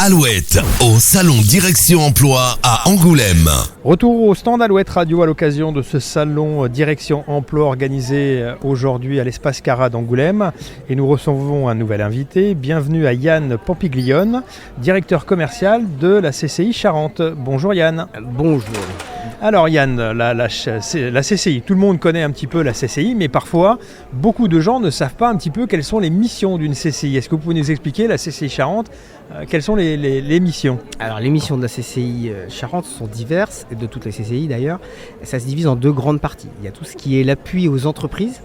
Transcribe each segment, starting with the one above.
Alouette, au salon Direction Emploi à Angoulême. Retour au stand Alouette Radio à l'occasion de ce salon Direction Emploi organisé aujourd'hui à l'Espace Cara d'Angoulême. Et nous recevons un nouvel invité. Bienvenue à Yann Pampiglione, directeur commercial de la CCI Charente. Bonjour Yann. Bonjour. Alors Yann, la CCI, tout le monde connaît un petit peu la CCI, mais parfois beaucoup de gens ne savent pas un petit peu quelles sont les missions d'une CCI. Est-ce que vous pouvez nous expliquer, la CCI Charente, quelles sont les missions ? Alors les missions de la CCI Charente sont diverses, et de toutes les CCI d'ailleurs. Ça se divise en deux grandes parties. Il y a tout ce qui est l'appui aux entreprises,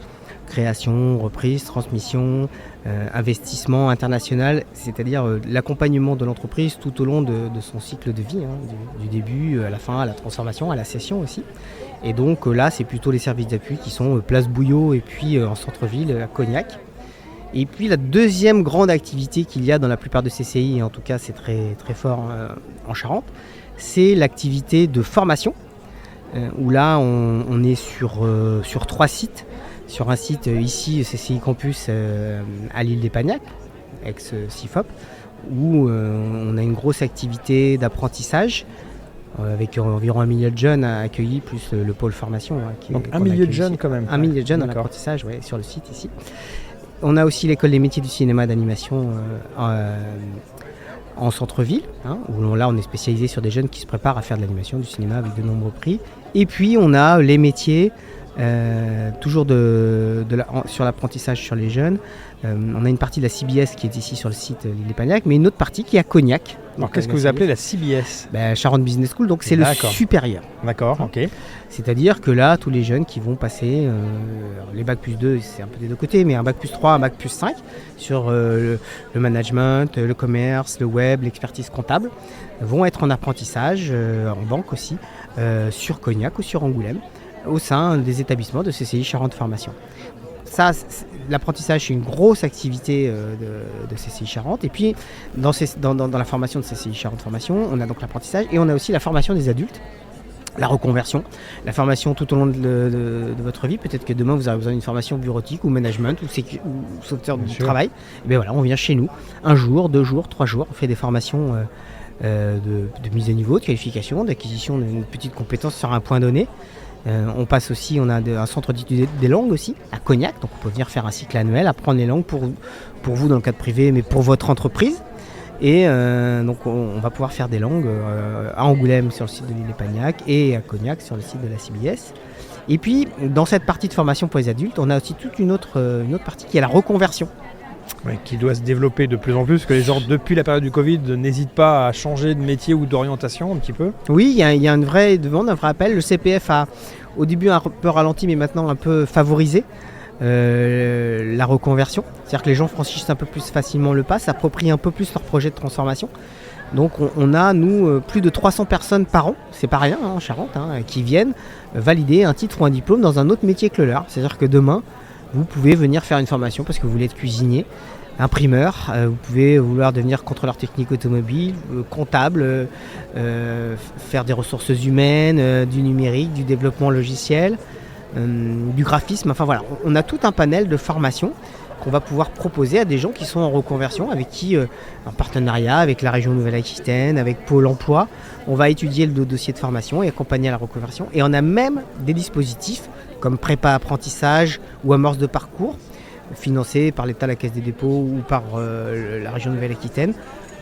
création, reprise, transmission, investissement international, c'est-à-dire l'accompagnement de l'entreprise tout au long de son cycle de vie, du début à la fin, à la transformation, à la cession aussi. Et donc là, c'est plutôt les services d'appui qui sont Place Bouillot et puis en centre-ville à Cognac. Et puis la deuxième grande activité qu'il y a dans la plupart de CCI, et en tout cas c'est très, très fort en Charente, c'est l'activité de formation, où là on est sur 3 sites. Sur un site ici, CCI Campus à l'île des Pagnac, ex-CIFOP, où on a une grosse activité d'apprentissage, avec environ 1 million de jeunes accueillis, plus le pôle formation. Donc 1 million de jeunes quand même. 1 million de jeunes en apprentissage, sur le site ici. On a aussi l'école des métiers du cinéma d'animation en centre-ville, où là on est spécialisé sur des jeunes qui se préparent à faire de l'animation, du cinéma avec de nombreux prix. Et puis on a les métiers, toujours sur l'apprentissage sur les jeunes. On a une partie de la CBS qui est ici sur le site l'île des Pagnac, mais une autre partie qui est à Cognac. Alors qu'est-ce que vous appelez la CBS ? Charente Business School, donc c'est le supérieur. D'accord, ok. C'est-à-dire que là, tous les jeunes qui vont passer les bacs plus 2, c'est un peu des deux côtés, mais un bac plus 3, un bac plus 5, sur le management, le commerce, le web, l'expertise comptable, vont être en apprentissage, en banque aussi, sur Cognac ou sur Angoulême, au sein des établissements de CCI Charente Formation. Ça, l'apprentissage, c'est une grosse activité de CCI Charente. Et puis, dans la formation de CCI Charente Formation, on a donc l'apprentissage et on a aussi la formation des adultes, la reconversion, la formation tout au long de votre vie. Peut-être que demain, vous aurez besoin d'une formation bureautique ou management ou sauveteur du travail. Et bien voilà, on vient chez nous, 1 jour, 2 jours, 3 jours. On fait des formations de mise à niveau, de qualification, d'acquisition d'une petite compétence sur un point donné. On passe aussi, on a un centre d'études des langues aussi à Cognac, donc on peut venir faire un cycle annuel, apprendre les langues pour vous dans le cadre privé, mais pour votre entreprise. Et donc on va pouvoir faire des langues à Angoulême sur le site de l'île des Pagnac et à Cognac sur le site de la CBS. Et puis dans cette partie de formation pour les adultes, on a aussi toute une autre partie qui est la reconversion. Oui, qui doit se développer de plus en plus, parce que les gens, depuis la période du Covid, n'hésitent pas à changer de métier ou d'orientation un petit peu. Oui, il y a une vraie demande, un vrai appel. Le CPF a au début un peu ralenti, mais maintenant un peu favorisé la reconversion. C'est-à-dire que les gens franchissent un peu plus facilement le pas, s'approprient un peu plus leur projet de transformation. Donc on a, nous, plus de 300 personnes par an, c'est pas rien en Charente, qui viennent valider un titre ou un diplôme dans un autre métier que le leur. C'est-à-dire que demain, vous pouvez venir faire une formation parce que vous voulez être cuisinier, imprimeur, vous pouvez vouloir devenir contrôleur technique automobile, comptable, faire des ressources humaines, du numérique, du développement logiciel, du graphisme. Enfin voilà, on a tout un panel de formations qu'on va pouvoir proposer à des gens qui sont en reconversion, avec qui, en partenariat avec la région Nouvelle-Aquitaine, avec Pôle emploi, on va étudier le dossier de formation et accompagner à la reconversion. Et on a même des dispositifs comme prépa apprentissage ou amorce de parcours, financés par l'État, la Caisse des dépôts ou par la région Nouvelle-Aquitaine,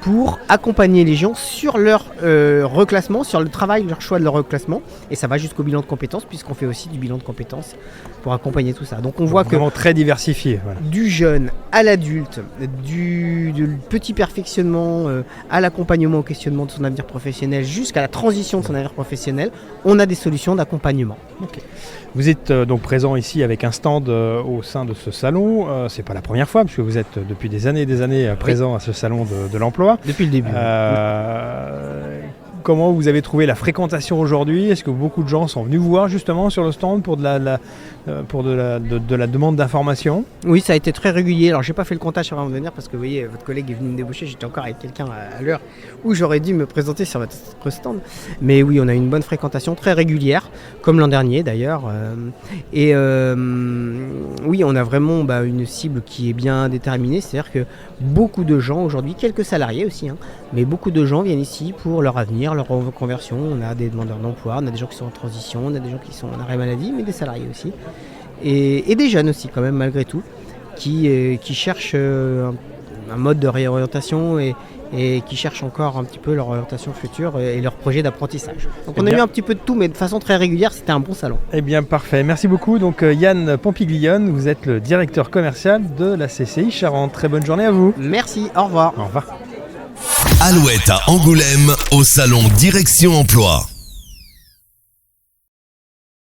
pour accompagner les gens sur leur reclassement, sur le travail, leur choix de leur reclassement. Et ça va jusqu'au bilan de compétences, puisqu'on fait aussi du bilan de compétences pour accompagner tout ça. Donc on voit vraiment très diversifié. Voilà. Du jeune à l'adulte, du petit perfectionnement à l'accompagnement au questionnement de son avenir professionnel, jusqu'à la transition de son avenir professionnel, on a des solutions d'accompagnement. Okay. Vous êtes donc présent ici avec un stand au sein de ce salon. C'est pas la première fois, puisque vous êtes depuis des années présent à ce salon de l'emploi. Depuis le début. comment vous avez trouvé la fréquentation aujourd'hui? Est-ce que beaucoup de gens sont venus vous voir justement sur le stand pour de la demande d'information? Oui, ça a été très régulier. Alors, j'ai pas fait le comptage avant de venir parce que vous voyez, votre collègue est venu me débaucher. J'étais encore avec quelqu'un à l'heure où j'aurais dû me présenter sur votre stand. Mais oui, on a une bonne fréquentation très régulière, comme l'an dernier d'ailleurs. Oui, on a vraiment une cible qui est bien déterminée. C'est-à-dire que beaucoup de gens aujourd'hui, quelques salariés aussi, mais beaucoup de gens viennent ici pour leur avenir, leur reconversion. On a des demandeurs d'emploi, on a des gens qui sont en transition, on a des gens qui sont en arrêt maladie, mais des salariés aussi. Et des jeunes aussi quand même malgré tout, qui cherchent un mode de réorientation et qui cherchent encore un petit peu leur orientation future et leur projet d'apprentissage. Donc on a eu un petit peu de tout, mais de façon très régulière, c'était un bon salon. Eh bien parfait, merci beaucoup. Donc Yann Pompiglione, vous êtes le directeur commercial de la CCI Charente. Très bonne journée à vous. Merci, au revoir. Au revoir. Alouette à Angoulême, au salon Direction Emploi.